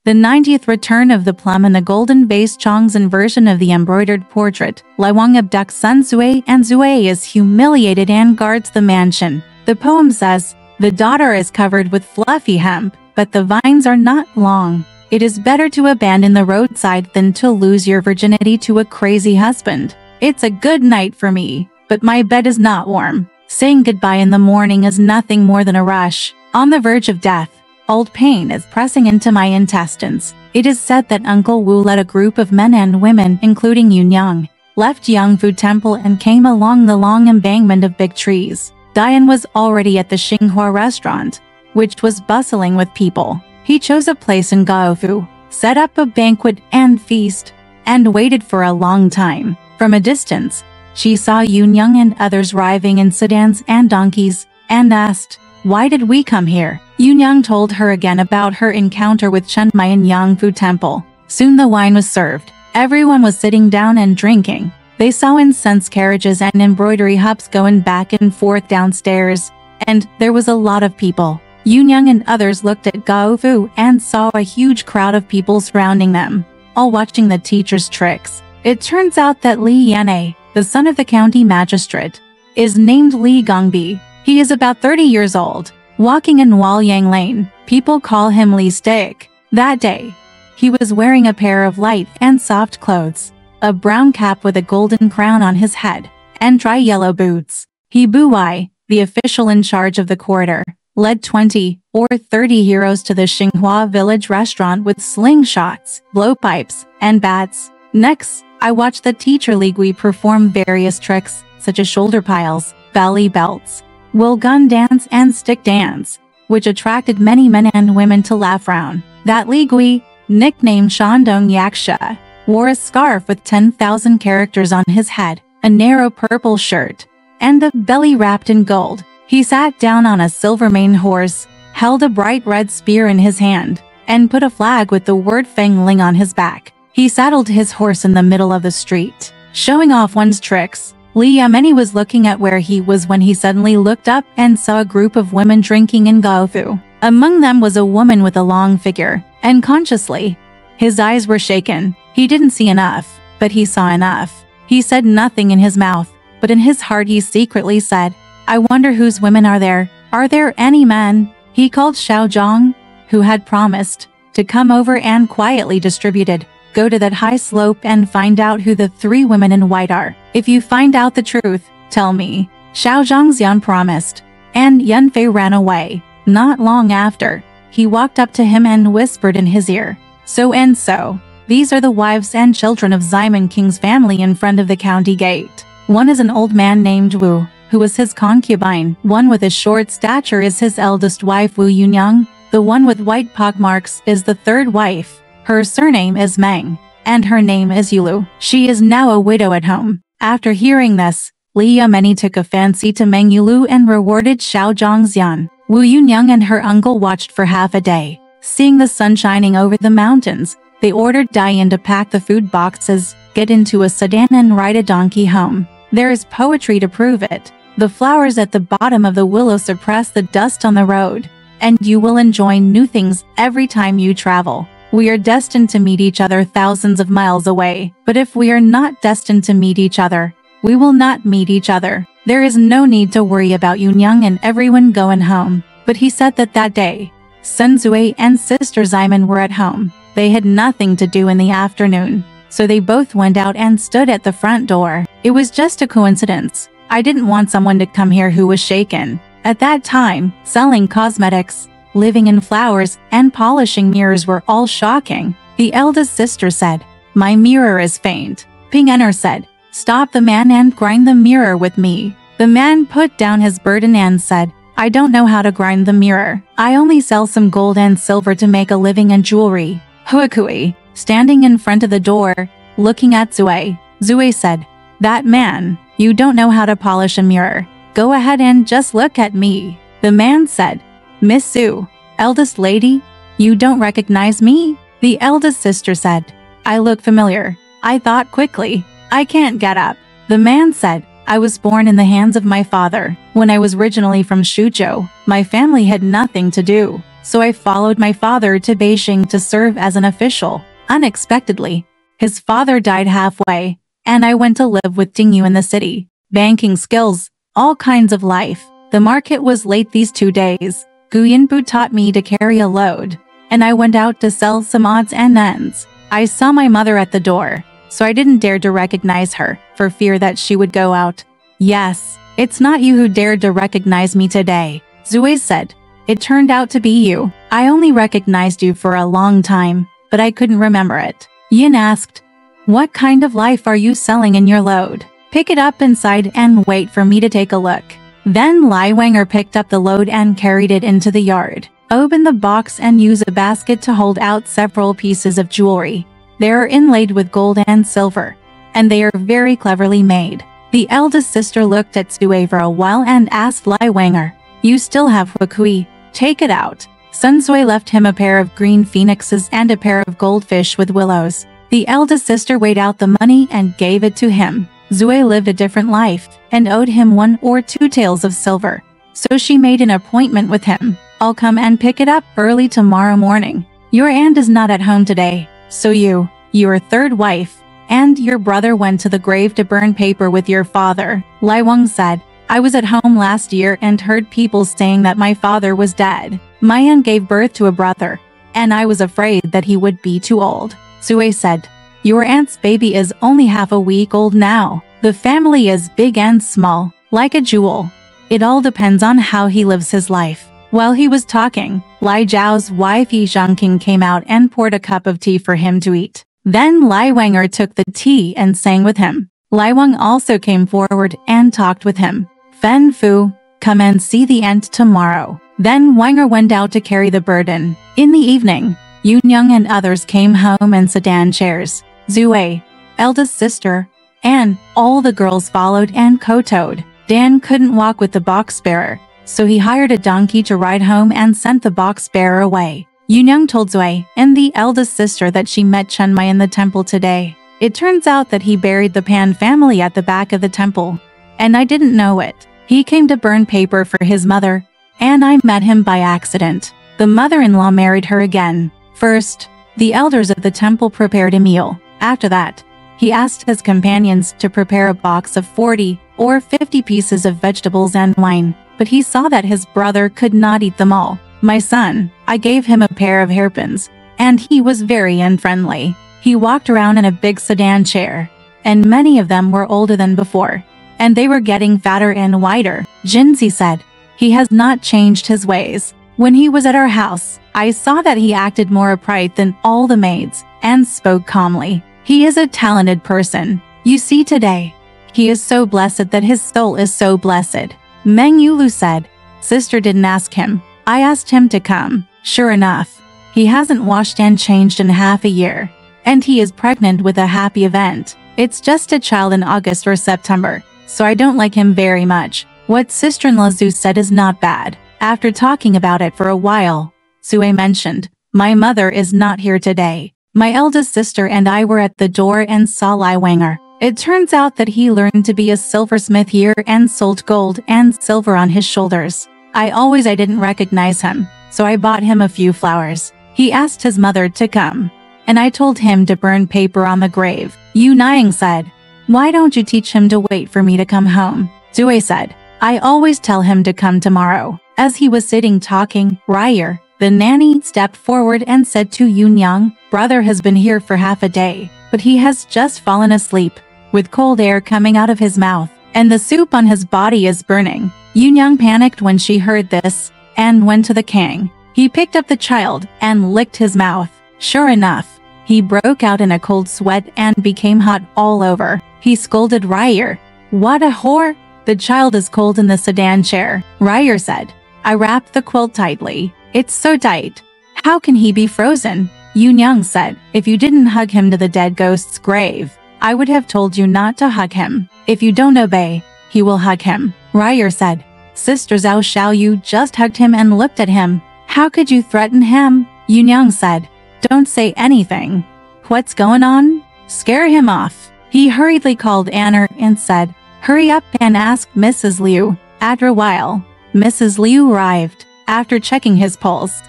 The 90th return of the plum and the golden-based Chongzhen version of the embroidered portrait. Lai Wang abducts Sun Zui and Zui is humiliated and guards the mansion. The poem says, the daughter is covered with fluffy hemp, but the vines are not long. It is better to abandon the roadside than to lose your virginity to a crazy husband. It's a good night for me, but my bed is not warm. Saying goodbye in the morning is nothing more than a rush. On the verge of death, old pain is pressing into my intestines. It is said that Uncle Wu led a group of men and women, including Yunyang, left Yangfu Temple and came along the long embankment of big trees. Dian was already at the Xinghua restaurant, which was bustling with people. He chose a place in Gaofu, set up a banquet and feast, and waited for a long time. From a distance, she saw Yunyang and others arriving in sedans and donkeys, and asked, "Why did we come here?" Yunyang told her again about her encounter with Chen Mai in Yangfu Temple. Soon the wine was served. Everyone was sitting down and drinking. They saw incense carriages and embroidery hubs going back and forth downstairs, and there was a lot of people. Yunyang and others looked at Gaofu and saw a huge crowd of people surrounding them, all watching the teacher's tricks. It turns out that Li Yan'e, the son of the county magistrate, is named Li Gongbi. He is about 30 years old. Walking in Walyang Lane, people call him Li Stick. That day, he was wearing a pair of light and soft clothes, a brown cap with a golden crown on his head, and dry yellow boots. He Buai, the official in charge of the quarter, led 20 or 30 heroes to the Xinghua village restaurant with slingshots, blowpipes, and bats. Next, I watched the teacher Li Gui perform various tricks, such as shoulder piles, belly belts, will gun dance and stick dance, which attracted many men and women to laugh round. That Li Gui, nicknamed Shandong Yaksha, wore a scarf with 10,000 characters on his head, a narrow purple shirt, and a belly wrapped in gold. He sat down on a silver mane horse, held a bright red spear in his hand, and put a flag with the word Feng Ling on his back. He saddled his horse in the middle of the street, showing off one's tricks. Li Yameni was looking at where he was when he suddenly looked up and saw a group of women drinking in Gaofu. Among them was a woman with a long figure, and consciously, his eyes were shaken. He didn't see enough, but he saw enough. He said nothing in his mouth, but in his heart he secretly said, "I wonder whose women are there? Are there any men?" He called Xiao Zhang, who had promised to come over and quietly distributed. "Go to that high slope and find out who the 3 women in white are. If you find out the truth, tell me." Xiao Zhangxian promised, and Yanfei ran away. Not long after, he walked up to him and whispered in his ear, "So and so, these are the wives and children of Ximen King's family in front of the county gate. One is an old man named Wu, who was his concubine. One with a short stature is his eldest wife Wu Yunyang. The one with white pockmarks is the 3rd wife. Her surname is Meng, and her name is Yulu. She is now a widow at home." After hearing this, Li Yameni took a fancy to Meng Yulu and rewarded Xiao Zhangxian. Wu Yunyang and her uncle watched for half a day. Seeing the sun shining over the mountains, they ordered Diane to pack the food boxes, get into a sedan and ride a donkey home. There is poetry to prove it. The flowers at the bottom of the willow suppress the dust on the road, and you will enjoy new things every time you travel. We are destined to meet each other thousands of miles away, but if we are not destined to meet each other, we will not meet each other. There is no need to worry about Yunyang and everyone going home. But he said that day, Sun Zui and Sister Ximen were at home. They had nothing to do in the afternoon, so they both went out and stood at the front door. It was just a coincidence. I didn't want someone to come here who was shaken. At that time, selling cosmetics, living in flowers, and polishing mirrors were all shocking. The eldest sister said, "My mirror is faint." Ping En'er said, "Stop the man and grind the mirror with me." The man put down his burden and said, "I don't know how to grind the mirror. I only sell some gold and silver to make a living and jewelry." Huakui, standing in front of the door, looking at Zui. Zui said, "That man, you don't know how to polish a mirror. Go ahead and just look at me." The man said, "Miss Su, eldest lady, you don't recognize me?" The eldest sister said, "I look familiar." I thought quickly, "I can't get up." The man said, "I was born in the hands of my father. When I was originally from Shuzhou, my family had nothing to do. so I followed my father to Beijing to serve as an official. Unexpectedly, his father died halfway, and I went to live with Dingyu in the city. Banking skills, all kinds of life. The market was late these 2 days. Guyinbu taught me to carry a load, and I went out to sell some odds and ends. I saw my mother at the door, so I didn't dare to recognize her, for fear that she would go out. Yes, it's not you who dared to recognize me today, Zui said. It turned out to be you. I only recognized you for a long time, but I couldn't remember it. Yin asked, what kind of life are you selling in your load? Pick it up inside and wait for me to take a look. Then Lai Wenger picked up the load and carried it into the yard. Open the box and use a basket to hold out several pieces of jewelry. They are inlaid with gold and silver, and they are very cleverly made. The eldest sister looked at Sue for a while and asked Lai Wenger, you still have Hukui, take it out. Sun Sui left him a pair of green phoenixes and a pair of goldfish with willows. The eldest sister weighed out the money and gave it to him. Zui lived a different life and owed him 1 or 2 taels of silver, so she made an appointment with him. I'll come and pick it up early tomorrow morning. Your aunt is not at home today, so your third wife, and your brother went to the grave to burn paper with your father. Lai Wang said, I was at home last year and heard people saying that my father was dead. My aunt gave birth to a brother, and I was afraid that he would be too old. Sue said, your aunt's baby is only half a week old now. The family is big and small, like a jewel. It all depends on how he lives his life. While he was talking, Lai Zhao's wife Yi Zhangqing came out and poured a cup of tea for him to eat. Then Lai Wenger took the tea and sang with him. Lai Wang also came forward and talked with him. Fen Fu, come and see the aunt tomorrow. Then Wenger went out to carry the burden. In the evening, Yunyang and others came home in sedan chairs. Zue, eldest sister, and all the girls followed and kowtowed. Dan couldn't walk with the box bearer, so he hired a donkey to ride home and sent the box bearer away. Yunyang told Zui and the eldest sister that she met Chenmai in the temple today. It turns out that he buried the Pan family at the back of the temple, and I didn't know it. He came to burn paper for his mother, and I met him by accident. The mother-in-law married her again. First, the elders of the temple prepared a meal. After that, he asked his companions to prepare a box of 40 or 50 pieces of vegetables and wine, but he saw that his brother could not eat them all. My son, I gave him a pair of hairpins, and he was very unfriendly. He walked around in a big sedan chair, and many of them were older than before, and they were getting fatter and whiter. Jinzi said, he has not changed his ways. When he was at our house, I saw that he acted more upright than all the maids, and spoke calmly. He is a talented person. You see today, he is so blessed that his soul is so blessed. Meng Yulu said, sister didn't ask him. I asked him to come. Sure enough, he hasn't washed and changed in half a year. And he is pregnant with a happy event. It's just a child in August or September, so I don't like him very much. What sister-in-law Zhu said is not bad. After talking about it for a while, Sue mentioned, my mother is not here today. My eldest sister and I were at the door and saw Lai Wenger. It turns out that he learned to be a silversmith here and sold gold and silver on his shoulders. I didn't recognize him, so I bought him a few flowers. He asked his mother to come, and I told him to burn paper on the grave. Yu Niang said, why don't you teach him to wait for me to come home? Zue said, I always tell him to come tomorrow. As he was sitting talking, Ryer, the nanny, stepped forward and said to Yunyang, brother has been here for half a day, but he has just fallen asleep, with cold air coming out of his mouth, and the soup on his body is burning. Yunyang panicked when she heard this, and went to the king. He picked up the child and licked his mouth. Sure enough, he broke out in a cold sweat and became hot all over. He scolded Ryer. What a whore! The child is cold in the sedan chair. Ryer said, I wrapped the quilt tightly. It's so tight. How can he be frozen? Yunyang said, if you didn't hug him to the dead ghost's grave, I would have told you not to hug him. If you don't obey, he will hug him. Ryer said, Sister Zhao Xiaoyu just hugged him and looked at him. How could you threaten him? Yunyang said, don't say anything. What's going on? Scare him off. He hurriedly called Anna and said, hurry up and ask Mrs. Liu. After a while, Mrs. Liu arrived. After checking his pulse,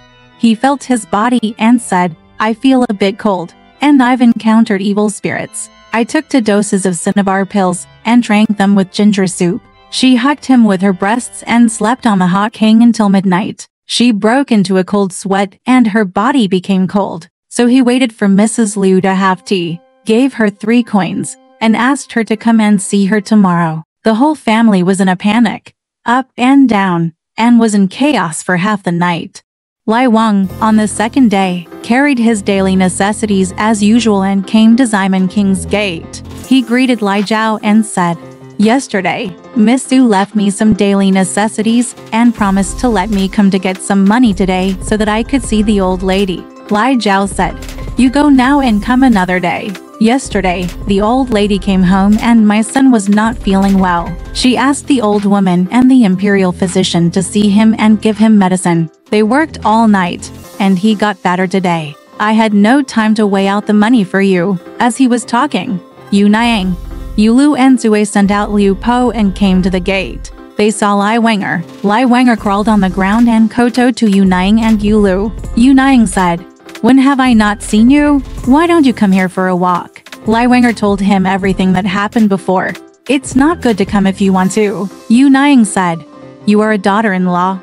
He felt his body and said, I feel a bit cold, and I've encountered evil spirits. I took 2 doses of cinnabar pills and drank them with ginger soup. She hugged him with her breasts and slept on the hot king until midnight. She broke into a cold sweat and her body became cold. So he waited for Mrs. Liu to have tea, gave her 3 coins, and asked her to come and see her tomorrow. The whole family was in a panic, up and down, and was in chaos for half the night. Lai Wang, on the 2nd day, carried his daily necessities as usual and came to Ximeng King's gate. He greeted Lai Zhao and said, Yesterday, Miss Su left me some daily necessities and promised to let me come to get some money today so that I could see the old lady. Lai Zhao said, You go now and come another day. Yesterday, the old lady came home and my son was not feeling well. She asked the old woman and the imperial physician to see him and give him medicine. They worked all night, and he got better today. I had no time to weigh out the money for you. As he was talking, Yu Niang, Yu Lu and Zui sent out Liu Po and came to the gate. They saw Lai Wenger. Lai Wenger crawled on the ground and kowtowed to Yu Niang and Yu Lu. Yu Niang said, When have I not seen you? Why don't you come here for a walk? Lai Wenger told him everything that happened before. It's not good to come if you want to. Yu Niang said, You are a daughter-in-law.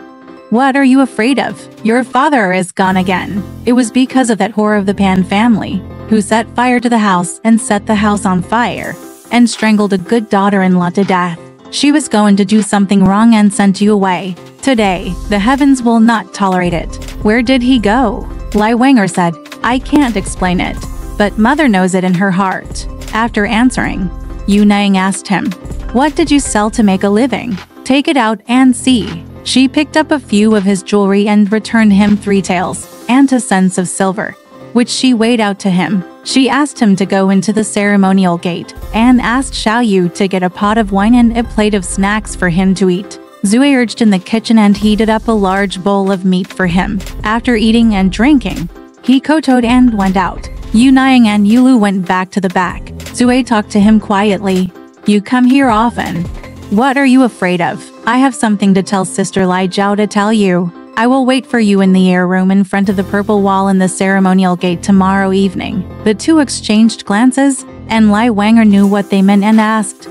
What are you afraid of? Your father is gone again. It was because of that whore of the Pan family, who set fire to the house and set the house on fire, and strangled a good daughter-in-law to death. She was going to do something wrong and sent you away. Today, the heavens will not tolerate it. Where did he go? Lai Wenger said, I can't explain it, but mother knows it in her heart. After answering, Yu Niang asked him, What did you sell to make a living? Take it out and see. She picked up a few of his jewelry and returned him 3 taels and 2 cents of silver, which she weighed out to him. She asked him to go into the ceremonial gate and asked Xiao Yu to get a pot of wine and a plate of snacks for him to eat. Zui urged in the kitchen and heated up a large bowl of meat for him. After eating and drinking, he kowtowed and went out. Yu Niang and Yu Lu went back to the back. Zui talked to him quietly. You come here often. What are you afraid of? I have something to tell Sister Lai Zhao to tell you. I will wait for you in the air room in front of the purple wall in the ceremonial gate tomorrow evening. The 2 exchanged glances, and Lai Wenger knew what they meant and asked,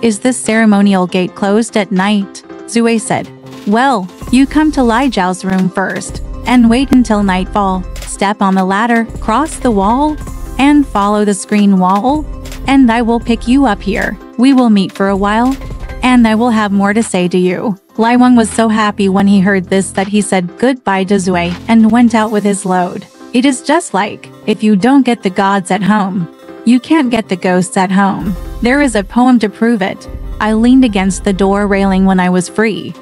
Is this ceremonial gate closed at night? Zui said, Well, you come to Lai Zhao's room first, and wait until nightfall. Step on the ladder, cross the wall, and follow the screen wall, and I will pick you up here. We will meet for a while, and I will have more to say to you. Lai Wang was so happy when he heard this that he said goodbye to Zui and went out with his load. It is just like, if you don't get the gods at home, you can't get the ghosts at home. There is a poem to prove it. I leaned against the door railing when I was free,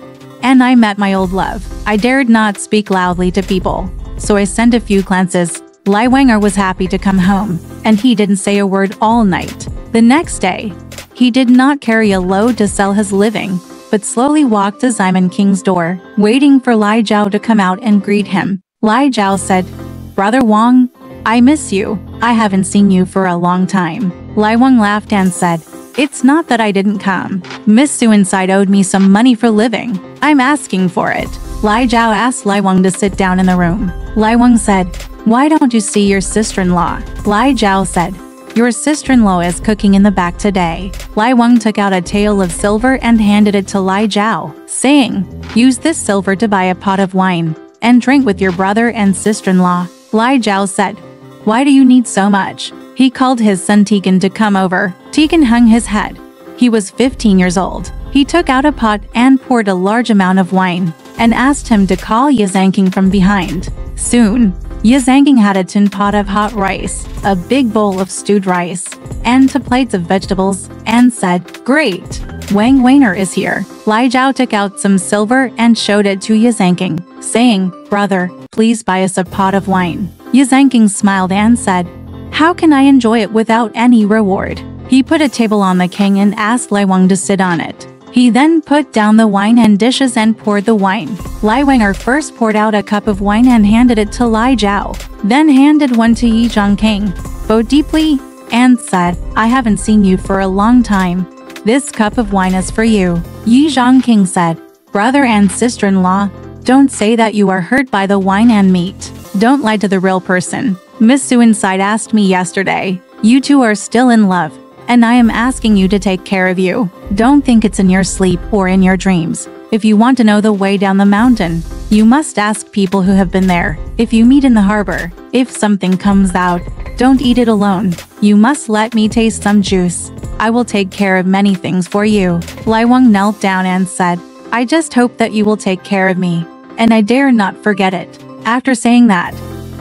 and I met my old love. I dared not speak loudly to people, so I sent a few glances. Lai Wenger was happy to come home, and he didn't say a word all night. The next day, he did not carry a load to sell his living, but slowly walked to Ximeng King's door, waiting for Lai Zhao to come out and greet him. Lai Zhao said, Brother Wang, I miss you. I haven't seen you for a long time. Lai Wang laughed and said, It's not that I didn't come. Miss Su inside owed me some money for living. I'm asking for it. Lai Zhao asked Lai Wang to sit down in the room. Lai Wang said, Why don't you see your sister-in-law? Lai Zhao said, Your sister-in-law is cooking in the back today. Lai Wang took out a tael of silver and handed it to Lai Zhao, saying, Use this silver to buy a pot of wine, and drink with your brother and sister-in-law. Lai Zhao said, Why do you need so much? He called his son Tigan to come over. Tigan hung his head. He was 15 years old. He took out a pot and poured a large amount of wine, and asked him to call Ye Zhangking from behind. Soon, Ye Zhangking had a tin pot of hot rice, a big bowl of stewed rice, and 2 plates of vegetables, and said, Great! Wang Wenger is here. Lai Zhao took out some silver and showed it to Ye Zhangking, saying, Brother, please buy us a pot of wine. Ye Zhangking smiled and said, How can I enjoy it without any reward? He put a table on the king and asked Lai Wang to sit on it. He then put down the wine and dishes and poured the wine. Lai Wenger first poured out a cup of wine and handed it to Lai Zhao, then handed one to Ye Zhangking, bowed deeply, and said, I haven't seen you for a long time. This cup of wine is for you. Ye Zhangking said, Brother and sister-in-law, Don't say that you are hurt by the wine and meat. Don't lie to the real person. Miss Su inside asked me yesterday. You two are still in love, and I am asking you to take care of you. Don't think it's in your sleep or in your dreams. If you want to know the way down the mountain, you must ask people who have been there. If you meet in the harbor, if something comes out, don't eat it alone. You must let me taste some juice. I will take care of many things for you. Lai Wang knelt down and said, I just hope that you will take care of me, and I dare not forget it. After saying that,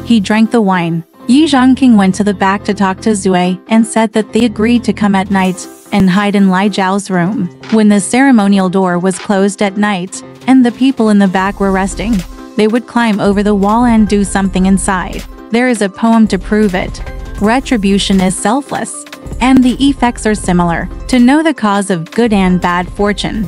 he drank the wine. Yi Zhongqing went to the back to talk to Zui and said that they agreed to come at night and hide in Lai Zhao's room. When the ceremonial door was closed at night and the people in the back were resting, they would climb over the wall and do something inside. There is a poem to prove it. Retribution is selfless, and the effects are similar. To know the cause of good and bad fortune,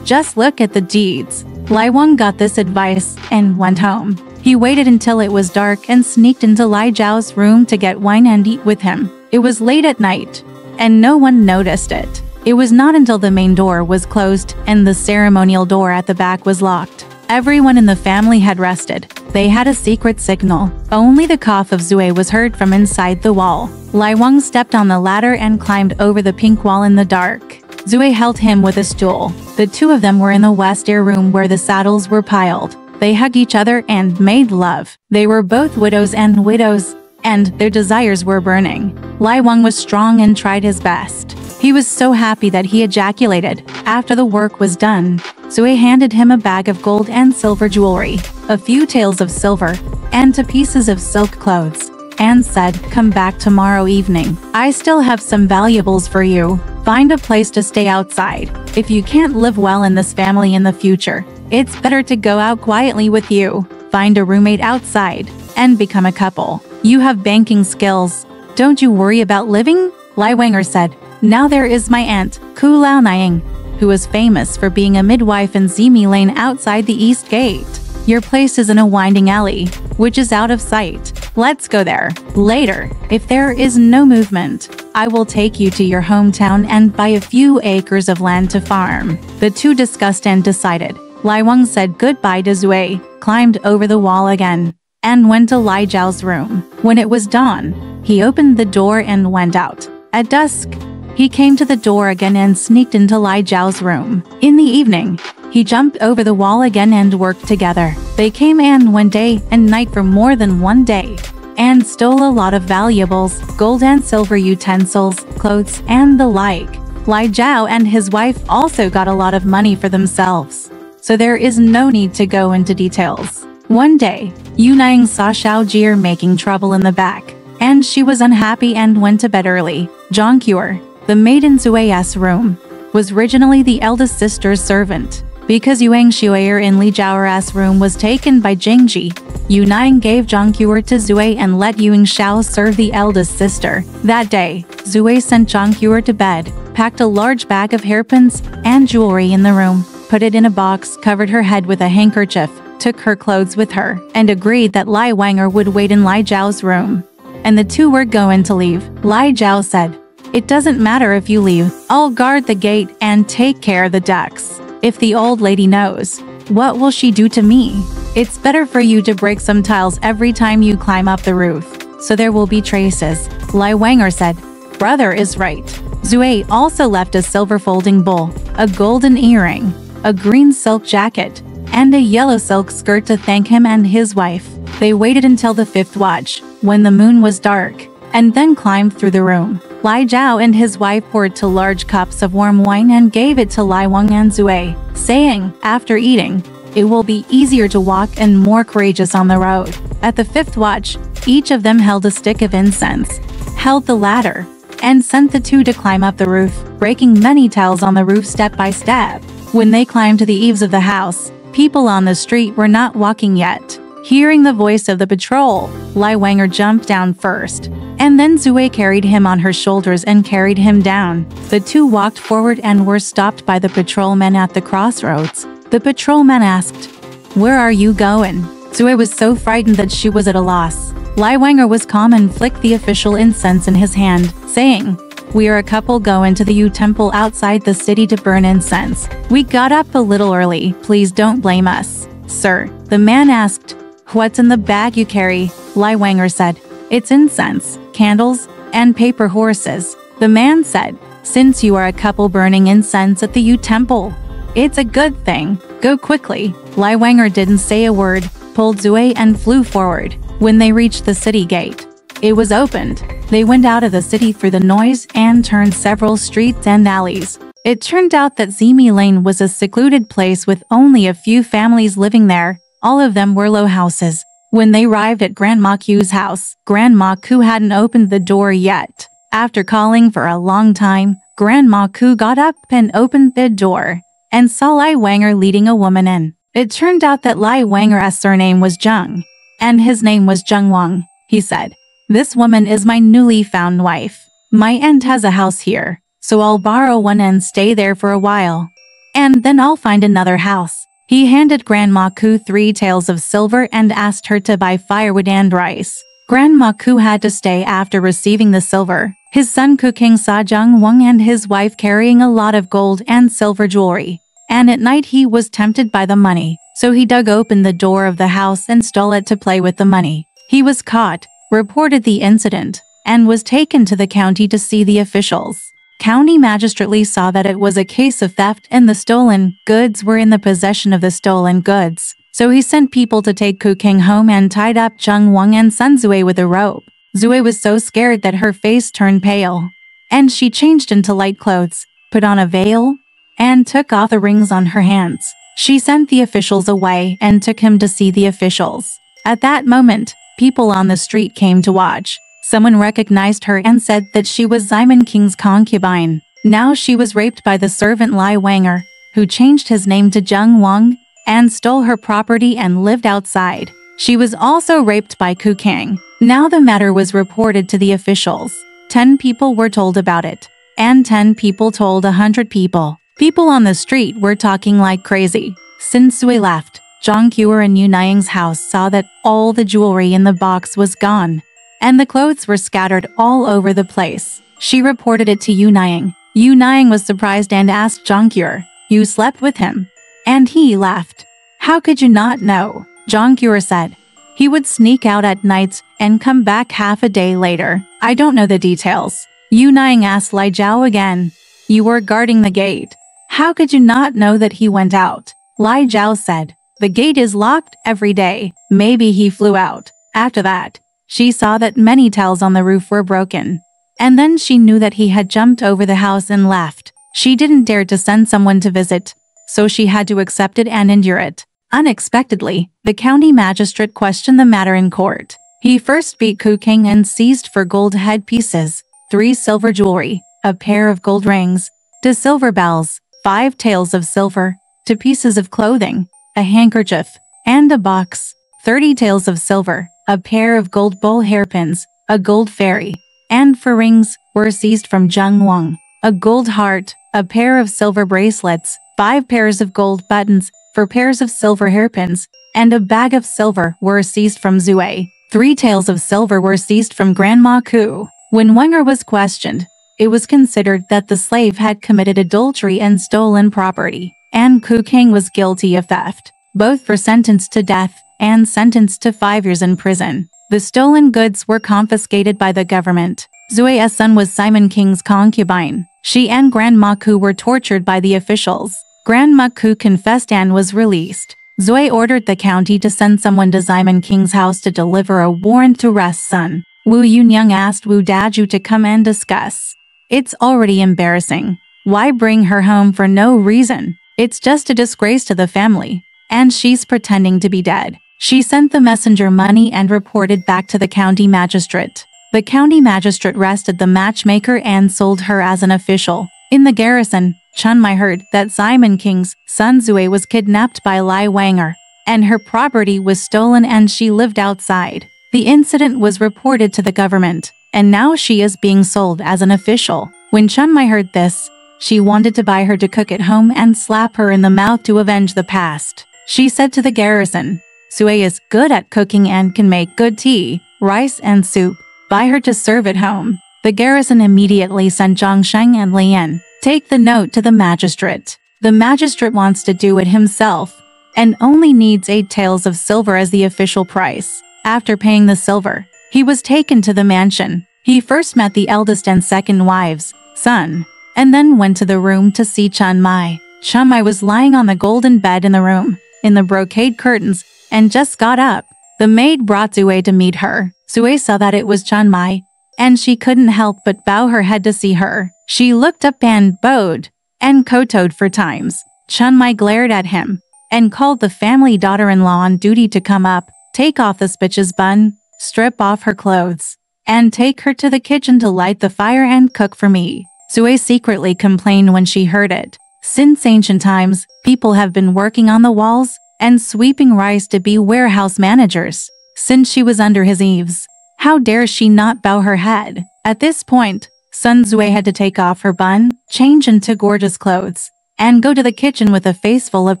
just look at the deeds. Lai Wang got this advice and went home. He waited until it was dark and sneaked into Lai Zhao's room to get wine and eat with him. It was late at night, and no one noticed it. It was not until the main door was closed and the ceremonial door at the back was locked. Everyone in the family had rested. They had a secret signal. Only the cough of Zui was heard from inside the wall. Lai Wang stepped on the ladder and climbed over the pink wall in the dark. Zui held him with a stool. The two of them were in the west ear room where the saddles were piled. They hugged each other and made love. They were both widows, and their desires were burning. Lai Wang was strong and tried his best. He was so happy that he ejaculated. After the work was done, Zui handed him a bag of gold and silver jewelry, a few taels of silver, and 2 pieces of silk clothes, and said, come back tomorrow evening. I still have some valuables for you. Find a place to stay outside. If you can't live well in this family in the future, it's better to go out quietly with you. Find a roommate outside, and become a couple. You have banking skills. Don't you worry about living? Lai Wanger said. Now there is my aunt, Ku Lao Niang, who is famous for being a midwife in Zimi Lane outside the East Gate. Your place is in a winding alley, which is out of sight. Let's go there. Later, if there is no movement, I will take you to your hometown and buy a few acres of land to farm. The two discussed and decided. Lai Wang said goodbye to Zui, climbed over the wall again, and went to Lai Zhao's room. When it was dawn, he opened the door and went out. At dusk, he came to the door again and sneaked into Lai Zhao's room. In the evening, he jumped over the wall again and worked together. They came and went day and night for more than 1 day, and stole a lot of valuables, gold and silver utensils, clothes, and the like. Lai Zhao and his wife also got a lot of money for themselves, so there is no need to go into details. One day, Yu Niang saw Xiao Jie making trouble in the back, and she was unhappy and went to bed early. Zhang Qiu, the maid in Zui's room, was originally the eldest sister's servant. Because Yuang Shuier in Li Zhao's room was taken by Jingji, Yu Niang gave Zhang Qiu to Zui and let Yuang Xiao serve the eldest sister. That day, Zui sent Zhang Qiu to bed, packed a large bag of hairpins and jewelry in the room, put it in a box, covered her head with a handkerchief, took her clothes with her, and agreed that Lai Wanger would wait in Lai Zhao's room. And the two were going to leave. Lai Zhao said, "It doesn't matter if you leave. I'll guard the gate and take care of the ducks. If the old lady knows, what will she do to me? It's better for you to break some tiles every time you climb up the roof, so there will be traces." Lai Wanger said, "Brother is right." Zui also left a silver folding bowl, a golden earring, a green silk jacket, and a yellow silk skirt to thank him and his wife. They waited until the 5th watch, when the moon was dark, and then climbed through the room. Lai Zhao and his wife poured 2 large cups of warm wine and gave it to Lai Wang and Zui, saying, after eating, it will be easier to walk and more courageous on the road. At the 5th watch, each of them held a stick of incense, held the ladder, and sent the two to climb up the roof, breaking many tiles on the roof step by step. When they climbed to the eaves of the house, people on the street were not walking yet. Hearing the voice of the patrol, Lai Wanger jumped down first, and then Zui carried him on her shoulders and carried him down. The two walked forward and were stopped by the patrolman at the crossroads. The patrolman asked, "Where are you going?" Zui was so frightened that she was at a loss. Lai Wanger was calm and flicked the official incense in his hand, saying, "We are a couple going to the Yu temple outside the city to burn incense. We got up a little early, please don't blame us." "Sir," the man asked, "what's in the bag you carry?" Lai Wanger said, "It's incense, candles, and paper horses." The man said, "Since you are a couple burning incense at the Yu temple, it's a good thing. Go quickly." Lai Wanger didn't say a word, pulled Zui and flew forward. When they reached the city gate, it was opened. They went out of the city through the noise and turned several streets and alleys. It turned out that Zimi Lane was a secluded place with only a few families living there. All of them were low houses. When they arrived at Grandma Ku's house, Grandma Ku hadn't opened the door yet. After calling for a long time, Grandma Ku got up and opened the door and saw Lai Wanger leading a woman in. It turned out that Lai Wanger's surname was Zheng, and his name was Zheng Wang. He said, "This woman is my newly found wife. My aunt has a house here, so I'll borrow one and stay there for a while. And then I'll find another house." He handed Grandma Ku 3 taels of silver and asked her to buy firewood and rice. Grandma Ku had to stay after receiving the silver. His son Ku King saw Zheng Wang and his wife carrying a lot of gold and silver jewelry, and at night he was tempted by the money, so he dug open the door of the house and stole it to play with the money. He was caught, reported the incident, and was taken to the county to see the officials. County magistrate saw that it was a case of theft and the stolen goods were in the possession of the stolen goods, so he sent people to take Ku King home and tied up Zheng Wang and son Zui with a rope. Zui was so scared that her face turned pale, and she changed into light clothes, put on a veil, and took off the rings on her hands. She sent the officials away and took him to see the officials. At that moment, people on the street came to watch. Someone recognized her and said that she was Simon King's concubine. Now she was raped by the servant Lai Wanger, who changed his name to Zheng Wang and stole her property and lived outside. She was also raped by Ku King. Now the matter was reported to the officials. 10 people were told about it, and 10 people told 100 people. People on the street were talking like crazy. Since Zui left, Zhang Kuer in Yu Niang's house saw that all the jewelry in the box was gone, and the clothes were scattered all over the place. She reported it to Yu Niang. Yu Niang was surprised and asked Zhang Kuer, "You slept with him?" And he laughed. "How could you not know?" Zhang Kuer said. "He would sneak out at nights and come back half a day later. I don't know the details." Yu Niang asked Lai Zhao again, "You were guarding the gate. How could you not know that he went out?" Lai Zhao said, "The gate is locked every day. Maybe he flew out." After that, she saw that many tiles on the roof were broken. And then she knew that he had jumped over the house and left. She didn't dare to send someone to visit, so she had to accept it and endure it. Unexpectedly, the county magistrate questioned the matter in court. He first beat Ku King and seized for gold headpieces, 3 silver jewelry, a pair of gold rings, 2 silver bells, 5 taels of silver, 2 pieces of clothing, a handkerchief, and a box, 30 taels of silver, a pair of gold bowl hairpins, a gold fairy, and 4 rings were seized from Zheng Wang, a gold heart, a pair of silver bracelets, 5 pairs of gold buttons, 4 pairs of silver hairpins, and a bag of silver were seized from Zui. 3 taels of silver were seized from Grandma Ku. When Wenger was questioned, it was considered that the slave had committed adultery and stolen property, and Ku King was guilty of theft. Both were sentenced to death and sentenced to 5 years in prison. The stolen goods were confiscated by the government. Zui's son was Simon King's concubine. She and Grandma Ku were tortured by the officials. Grandma Ku confessed and was released. Zui ordered the county to send someone to Simon King's house to deliver a warrant to arrest son. Wu Yunyang asked Wu Daju to come and discuss. "It's already embarrassing. Why bring her home for no reason? It's just a disgrace to the family. And she's pretending to be dead." She sent the messenger money and reported back to the county magistrate. The county magistrate arrested the matchmaker and sold her as an official. In the garrison, Chun Mai heard that Simon King's son Zui was kidnapped by Lai Wanger, and her property was stolen and she lived outside. The incident was reported to the government, and now she is being sold as an official. When Chun Mai heard this, she wanted to buy her to cook at home and slap her in the mouth to avenge the past. She said to the garrison, "Zui is good at cooking and can make good tea, rice and soup. Buy her to serve at home." The garrison immediately sent Zhang Sheng and Lian. Take the note to the magistrate. The magistrate wants to do it himself. and only needs 8 taels of silver as the official price. After paying the silver, he was taken to the mansion. He first met the eldest and second wives, son, and then went to the room to see Chun Mai. Chun Mai was lying on the golden bed in the room, in the brocade curtains, and just got up. The maid brought Zue to meet her. Zue saw that it was Chun Mai, and she couldn't help but bow her head to see her. She looked up and bowed, and kowtowed 4 times. Chun Mai glared at him, and called the family daughter-in-law on duty to come up, take off this bitch's bun, strip off her clothes, and take her to the kitchen to light the fire and cook for me. Zue secretly complained when she heard it. Since ancient times, people have been working on the walls and sweeping rice to be warehouse managers. Since she was under his eaves, how dare she not bow her head? At this point, Sun Zue had to take off her bun, change into gorgeous clothes, and go to the kitchen with a face full of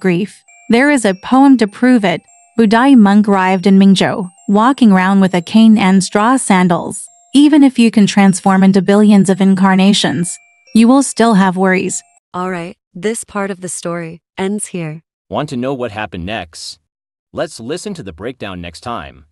grief. There is a poem to prove it. Buddha monk arrived in Mingzhou, walking around with a cane and straw sandals. Even if you can transform into billions of incarnations, you will still have worries. Alright, this part of the story ends here. Want to know what happened next? Let's listen to the breakdown next time.